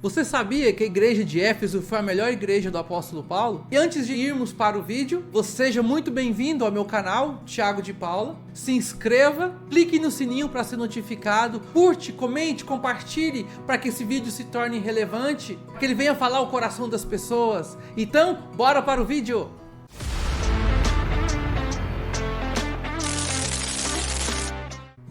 Você sabia que a igreja de Éfeso foi a melhor igreja do apóstolo Paulo? E antes de irmos para o vídeo, você seja muito bem-vindo ao meu canal, Thiago de Paula. Se inscreva, clique no sininho para ser notificado, curte, comente, compartilhe para que esse vídeo se torne relevante, que ele venha falar o coração das pessoas. Então, bora para o vídeo!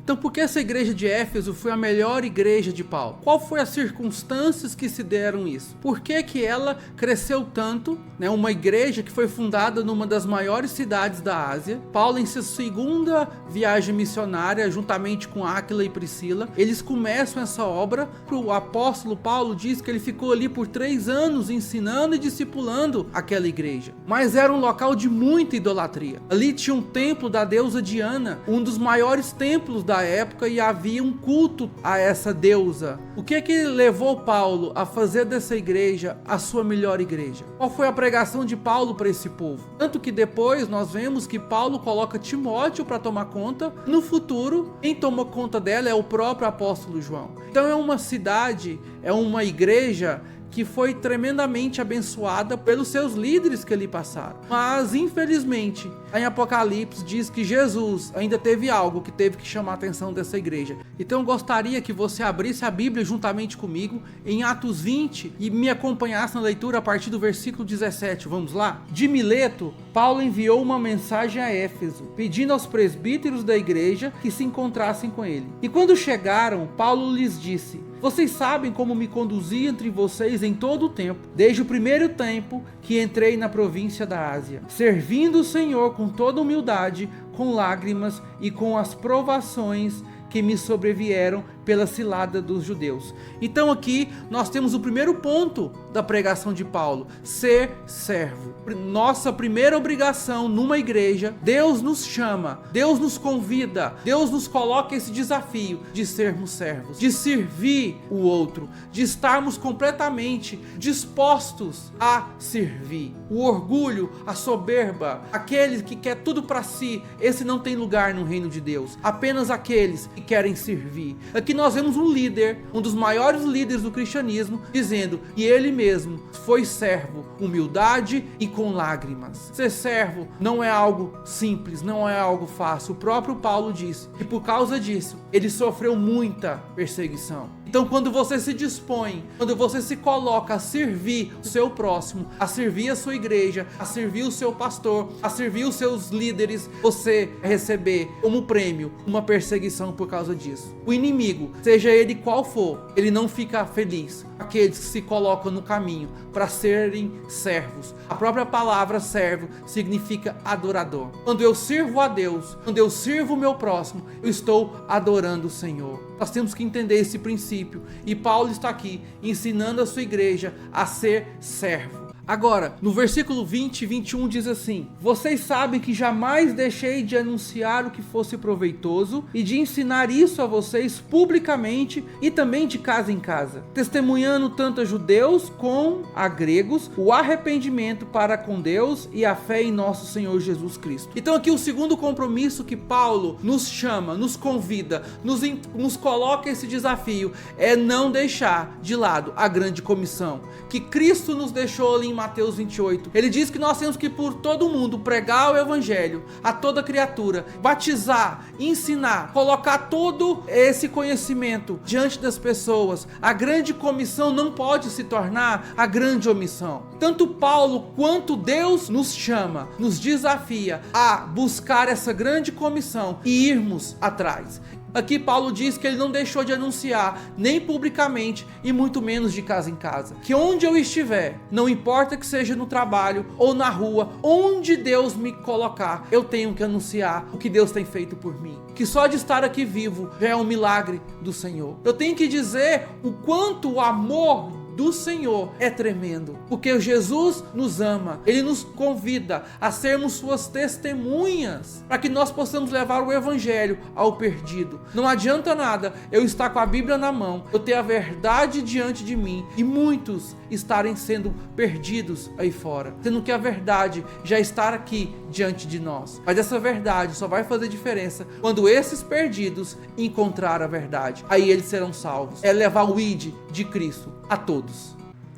Então, por que essa igreja de Éfeso foi a melhor igreja de Paulo? Qual foi as circunstâncias que se deram isso? Por que que ela cresceu tanto, né? Uma igreja que foi fundada numa das maiores cidades da Ásia. Paulo, em sua segunda viagem missionária, juntamente com Áquila e Priscila, eles começam essa obra. O apóstolo Paulo diz que ele ficou ali por 3 anos ensinando e discipulando aquela igreja. Mas era um local de muita idolatria. Ali tinha um templo da deusa Diana, um dos maiores templos da época, e havia um culto a essa deusa. O que levou Paulo a fazer dessa igreja a sua melhor igreja? Qual foi a pregação de Paulo para esse povo? Tanto que depois nós vemos que Paulo coloca Timóteo para tomar conta. No futuro, quem toma conta dela é o próprio apóstolo João. Então é uma cidade, é uma igreja que foi tremendamente abençoada pelos seus líderes que ali passaram. Mas, infelizmente, em Apocalipse diz que Jesus ainda teve algo que teve que chamar a atenção dessa igreja. Então eu gostaria que você abrisse a Bíblia juntamente comigo em Atos 20 e me acompanhasse na leitura a partir do versículo 17. Vamos lá? De Mileto, Paulo enviou uma mensagem a Éfeso, pedindo aos presbíteros da igreja que se encontrassem com ele. E quando chegaram, Paulo lhes disse: vocês sabem como me conduzi entre vocês em todo o tempo, desde o primeiro tempo que entrei na província da Ásia, servindo o Senhor com toda humildade, com lágrimas e com as provações que me sobrevieram pela cilada dos judeus. Então aqui nós temos o primeiro ponto da pregação de Paulo: ser servo. Nossa primeira obrigação numa igreja, Deus nos chama, Deus nos convida, Deus nos coloca esse desafio de sermos servos, de servir o outro, de estarmos completamente dispostos a servir. O orgulho, a soberba, aquele que quer tudo para si, esse não tem lugar no reino de Deus. Apenas aqueles que querem servir. Aqui nós vemos um líder, um dos maiores líderes do cristianismo, dizendo que ele mesmo foi servo, humildade e com lágrimas. Ser servo não é algo simples, não é algo fácil. O próprio Paulo disse que por causa disso ele sofreu muita perseguição. Então, quando você se dispõe, quando você se coloca a servir o seu próximo, a servir a sua igreja, a servir o seu pastor, a servir os seus líderes, você vai receber como prêmio uma perseguição por causa disso. O inimigo, seja ele qual for, ele não fica feliz. Aqueles que se colocam no caminho para serem servos. A própria palavra servo significa adorador. Quando eu sirvo a Deus, quando eu sirvo o meu próximo, eu estou adorando o Senhor. Nós temos que entender esse princípio, e Paulo está aqui ensinando a sua igreja a ser servo. Agora, no versículo 20 e 21 diz assim: vocês sabem que jamais deixei de anunciar o que fosse proveitoso e de ensinar isso a vocês publicamente e também de casa em casa, testemunhando tanto a judeus como a gregos o arrependimento para com Deus e a fé em nosso Senhor Jesus Cristo. Então aqui o segundo compromisso que Paulo nos chama, nos convida, nos coloca esse desafio, é não deixar de lado a grande comissão que Cristo nos deixou ali em Mateus 28, ele diz que nós temos que ir por todo mundo, pregar o evangelho a toda criatura, batizar, ensinar, colocar todo esse conhecimento diante das pessoas. A grande comissão não pode se tornar a grande omissão. Tanto Paulo quanto Deus nos chama, nos desafia a buscar essa grande comissão e irmos atrás. Aqui Paulo diz que ele não deixou de anunciar, nem publicamente e muito menos de casa em casa. Que onde eu estiver, não importa que seja no trabalho ou na rua, onde Deus me colocar, eu tenho que anunciar o que Deus tem feito por mim. Que só de estar aqui vivo já é um milagre do Senhor. Eu tenho que dizer o quanto o amor do Senhor é tremendo, porque Jesus nos ama, Ele nos convida a sermos suas testemunhas, para que nós possamos levar o evangelho ao perdido. Não adianta nada eu estar com a Bíblia na mão, eu ter a verdade diante de mim e muitos estarem sendo perdidos aí fora, sendo que a verdade já está aqui diante de nós. Mas essa verdade só vai fazer diferença quando esses perdidos encontrar a verdade. Aí eles serão salvos. É levar o ID de Cristo a todos.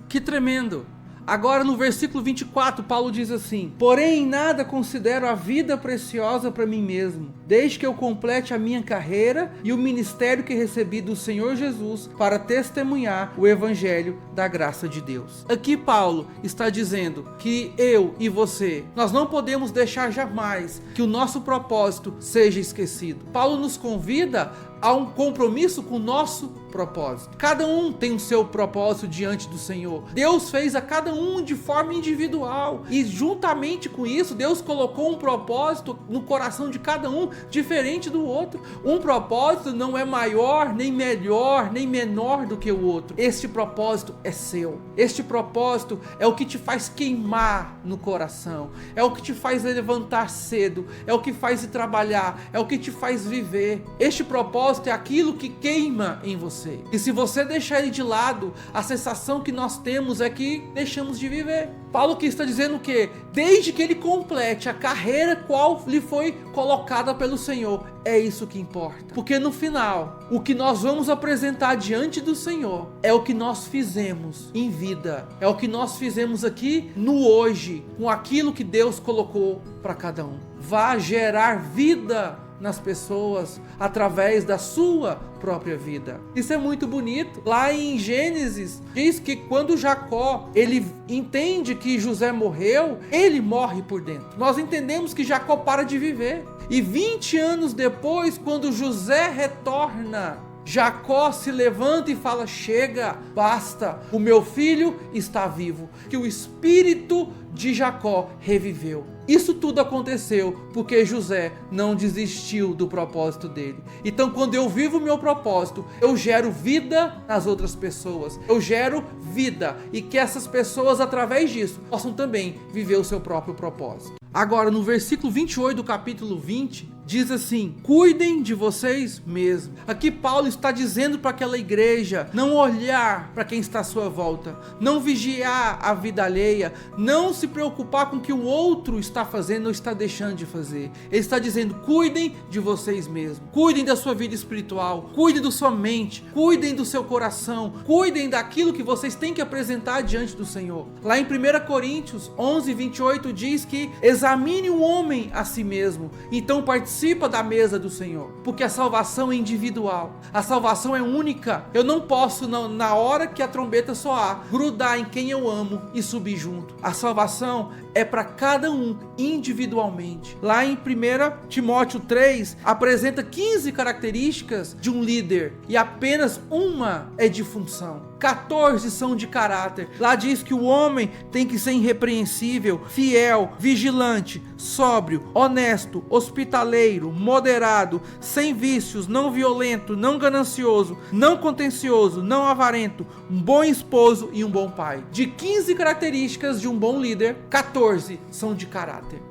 Que tremendo! Agora no versículo 24, Paulo diz assim: porém em nada considero a vida preciosa para mim mesmo, desde que eu complete a minha carreira e o ministério que recebi do Senhor Jesus para testemunhar o evangelho da graça de Deus. Aqui Paulo está dizendo que eu e você, nós não podemos deixar jamais que o nosso propósito seja esquecido. Paulo nos convida a um compromisso com o nosso propósito. Cada um tem o seu propósito diante do Senhor. Deus fez a cada um de forma individual e juntamente com isso Deus colocou um propósito no coração de cada um diferente do outro. Um propósito não é maior, nem melhor, nem menor do que o outro. Este propósito é seu. Este propósito é o que te faz queimar no coração, é o que te faz levantar cedo, é o que faz ir trabalhar, é o que te faz viver. Este propósito é aquilo que queima em você. E se você deixar ele de lado, a sensação que nós temos é que deixamos de viver. Paulo que está dizendo o quê? Desde que ele complete a carreira qual lhe foi colocada pelo Senhor, é isso que importa. Porque no final, o que nós vamos apresentar diante do Senhor é o que nós fizemos em vida, é o que nós fizemos aqui no hoje, com aquilo que Deus colocou para cada um. Vá gerar vida nas pessoas através da sua própria vida. Isso é muito bonito. Lá em Gênesis diz que quando Jacó ele entende que José morreu, ele morre por dentro. Nós entendemos que Jacó para de viver. E 20 anos depois, quando José retorna, Jacó se levanta e fala: chega, basta, o meu filho está vivo. Que o espírito de Jacó reviveu. Isso tudo aconteceu porque José não desistiu do propósito dele. Então, quando eu vivo o meu propósito, eu gero vida nas outras pessoas. Eu gero vida e que essas pessoas, através disso, possam também viver o seu próprio propósito. Agora, no versículo 28 do capítulo 20, diz assim: cuidem de vocês mesmos. Aqui Paulo está dizendo para aquela igreja não olhar para quem está à sua volta, não vigiar a vida alheia, não se preocupar com o que o outro está fazendo ou está deixando de fazer. Ele está dizendo: cuidem de vocês mesmos, cuidem da sua vida espiritual, cuidem da sua mente, cuidem do seu coração, cuidem daquilo que vocês têm que apresentar diante do Senhor. Lá em 1 Coríntios 11, 28 diz que examine o homem a si mesmo, então participa da mesa do Senhor, porque a salvação é individual, a salvação é única. Eu não posso, na hora que a trombeta soar, grudar em quem eu amo e subir junto. A salvação é para cada um individualmente. Lá em 1 Timóteo 3 apresenta 15 características de um líder e apenas uma é de função. 14 são de caráter. Lá diz que o homem tem que ser irrepreensível, fiel, vigilante, sóbrio, honesto, hospitaleiro, moderado, sem vícios, não violento, não ganancioso, não contencioso, não avarento, um bom esposo e um bom pai. De 15 características de um bom líder, 14 são de caráter.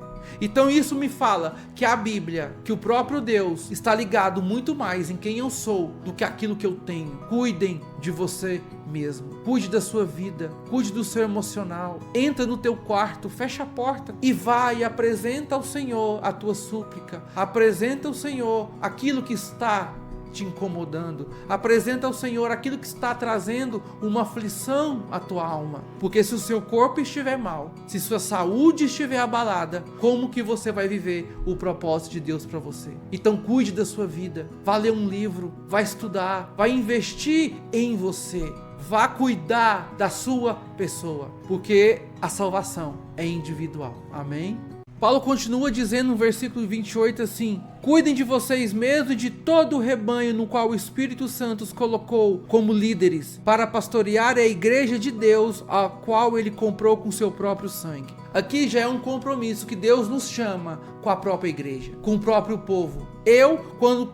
Então isso me fala que a Bíblia, que o próprio Deus está ligado muito mais em quem eu sou do que aquilo que eu tenho. Cuidem de você mesmo, cuide da sua vida, cuide do seu emocional. Entra no teu quarto, fecha a porta e vai e apresenta ao Senhor a tua súplica, apresenta ao Senhor aquilo que está te incomodando, apresenta ao Senhor aquilo que está trazendo uma aflição à tua alma, porque se o seu corpo estiver mal, se sua saúde estiver abalada, como que você vai viver o propósito de Deus para você? Então cuide da sua vida, vá ler um livro, vá estudar, vá investir em você, vá cuidar da sua pessoa, porque a salvação é individual. Amém? Paulo continua dizendo no versículo 28 assim: cuidem de vocês mesmos e de todo o rebanho no qual o Espírito Santo os colocou como líderes, para pastorear a igreja de Deus, a qual ele comprou com seu próprio sangue. Aqui já é um compromisso que Deus nos chama com a própria igreja, com o próprio povo.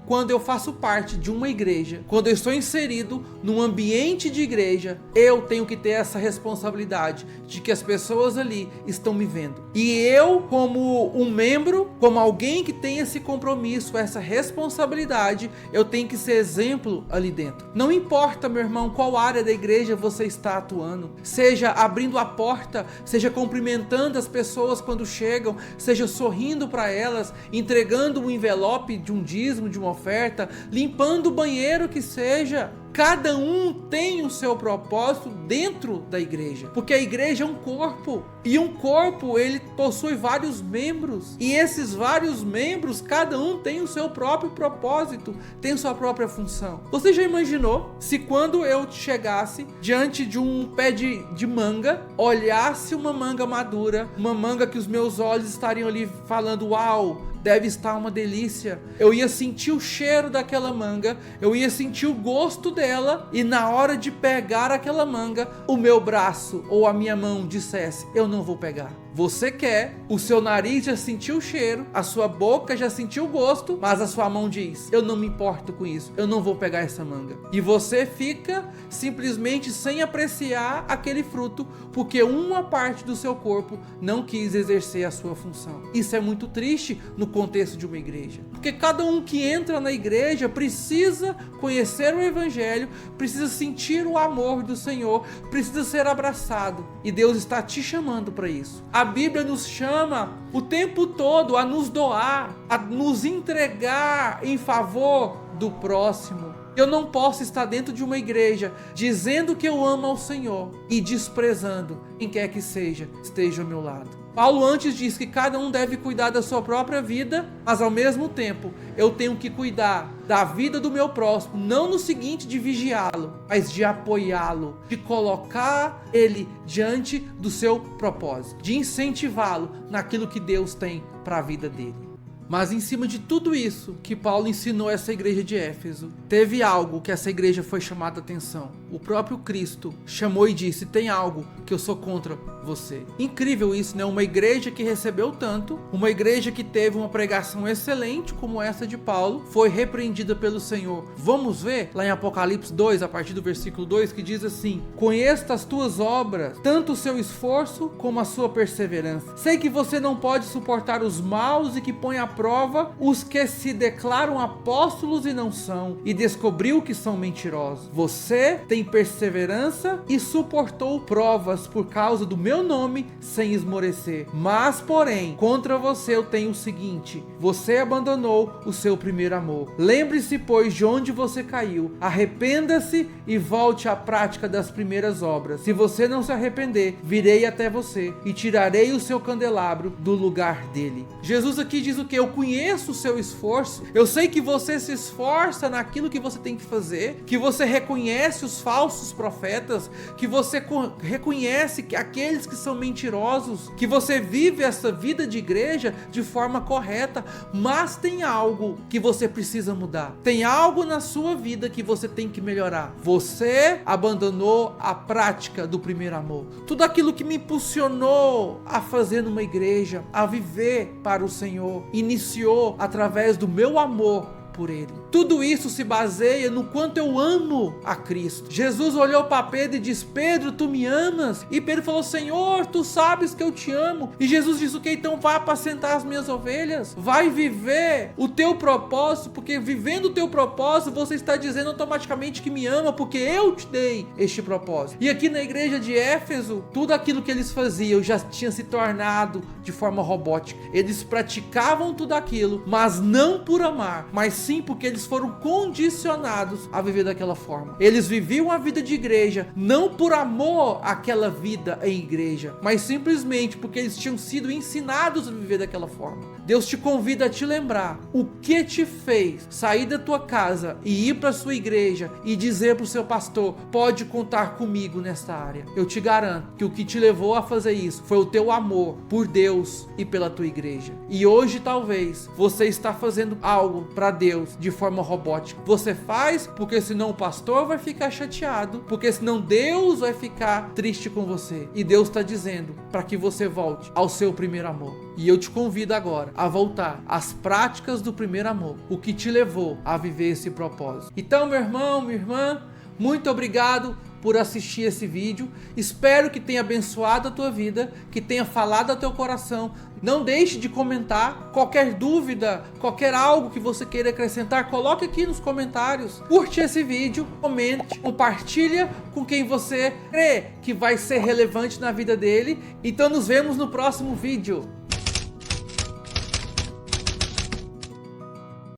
Quando eu faço parte de uma igreja, quando eu estou inserido num ambiente de igreja, eu tenho que ter essa responsabilidade de que as pessoas ali estão me vendo. E eu, como um membro, como alguém que tem esse compromisso, essa responsabilidade, eu tenho que ser exemplo ali dentro. Não importa, meu irmão, qual área da igreja você está atuando, seja abrindo a porta, seja cumprimentando as pessoas quando chegam, seja sorrindo para elas, entregando um envelope de um dízimo, de uma oferta, limpando o banheiro que seja. Cada um tem o seu propósito dentro da igreja, porque a igreja é um corpo, e um corpo ele possui vários membros, e esses vários membros, cada um tem o seu próprio propósito, tem sua própria função. Você já imaginou se quando eu chegasse diante de um pé de manga, olhasse uma manga madura, uma manga que os meus olhos estariam ali falando, uau, deve estar uma delícia. Eu ia sentir o cheiro daquela manga, eu ia sentir o gosto dela, e na hora de pegar aquela manga, o meu braço ou a minha mão dissesse, eu não vou pegar. Você quer, o seu nariz já sentiu o cheiro, a sua boca já sentiu o gosto, mas a sua mão diz, eu não me importo com isso, eu não vou pegar essa manga. E você fica simplesmente sem apreciar aquele fruto, porque uma parte do seu corpo não quis exercer a sua função. Isso é muito triste no contexto de uma igreja, porque cada um que entra na igreja precisa conhecer o evangelho, precisa sentir o amor do Senhor, precisa ser abraçado, e Deus está te chamando para isso. A Bíblia nos chama o tempo todo a nos doar, a nos entregar em favor do próximo. Eu não posso estar dentro de uma igreja dizendo que eu amo ao Senhor e desprezando quem quer que seja, esteja ao meu lado. Paulo antes diz que cada um deve cuidar da sua própria vida, mas ao mesmo tempo eu tenho que cuidar da vida do meu próximo, não no seguinte de vigiá-lo, mas de apoiá-lo, de colocar ele diante do seu propósito, de incentivá-lo naquilo que Deus tem para a vida dele. Mas em cima de tudo isso que Paulo ensinou a essa igreja de Éfeso, teve algo que essa igreja foi chamada a atenção. O próprio Cristo chamou e disse, tem algo que eu sou contra você. Incrível isso, né? Uma igreja que recebeu tanto, uma igreja que teve uma pregação excelente como essa de Paulo, foi repreendida pelo Senhor. Vamos ver lá em Apocalipse 2, a partir do versículo 2, que diz assim, conheço as tuas obras, tanto o seu esforço como a sua perseverança. Sei que você não pode suportar os maus e que põe à prova os que se declaram apóstolos e não são, e descobriu que são mentirosos. Você tem perseverança e suportou provas por causa do meu nome sem esmorecer. Mas, porém, contra você eu tenho o seguinte, você abandonou o seu primeiro amor. Lembre-se, pois, de onde você caiu. Arrependa-se e volte à prática das primeiras obras. Se você não se arrepender, virei até você e tirarei o seu candelabro do lugar dele. Jesus aqui diz o que? Eu conheço o seu esforço, eu sei que você se esforça naquilo que você tem que fazer, que você reconhece os falsos profetas, que você reconhece que aqueles que são mentirosos, que você vive essa vida de igreja de forma correta, mas tem algo que você precisa mudar, tem algo na sua vida que você tem que melhorar. Você abandonou a prática do primeiro amor, tudo aquilo que me impulsionou a fazer numa igreja, a viver para o Senhor, iniciou através do meu amor por ele. Tudo isso se baseia no quanto eu amo a Cristo. Jesus olhou para Pedro e disse, Pedro, tu me amas? E Pedro falou, Senhor, tu sabes que eu te amo. E Jesus disse, o que? Então vai apacentar as minhas ovelhas, vai viver o teu propósito, porque vivendo o teu propósito, você está dizendo automaticamente que me ama, porque eu te dei este propósito. E aqui na igreja de Éfeso, tudo aquilo que eles faziam já tinha se tornado de forma robótica. Eles praticavam tudo aquilo, mas não por amar, mas sim porque eles foram condicionados a viver daquela forma. Eles viviam a vida de igreja não por amor àquela vida em igreja, mas simplesmente porque eles tinham sido ensinados a viver daquela forma. Deus te convida a te lembrar o que te fez sair da tua casa e ir para a sua igreja e dizer para o seu pastor, pode contar comigo nesta área. Eu te garanto que o que te levou a fazer isso foi o teu amor por Deus e pela tua igreja. E hoje talvez você está fazendo algo para Deus de forma robótica. Você faz porque senão o pastor vai ficar chateado, porque senão Deus vai ficar triste com você. E Deus está dizendo para que você volte ao seu primeiro amor. E eu te convido agora a voltar às práticas do primeiro amor, o que te levou a viver esse propósito. Então, meu irmão, minha irmã, muito obrigado por assistir esse vídeo. Espero que tenha abençoado a tua vida, que tenha falado ao teu coração. Não deixe de comentar. Qualquer dúvida, qualquer algo que você queira acrescentar, coloque aqui nos comentários. Curte esse vídeo, comente, compartilha com quem você crê que vai ser relevante na vida dele. Então nos vemos no próximo vídeo.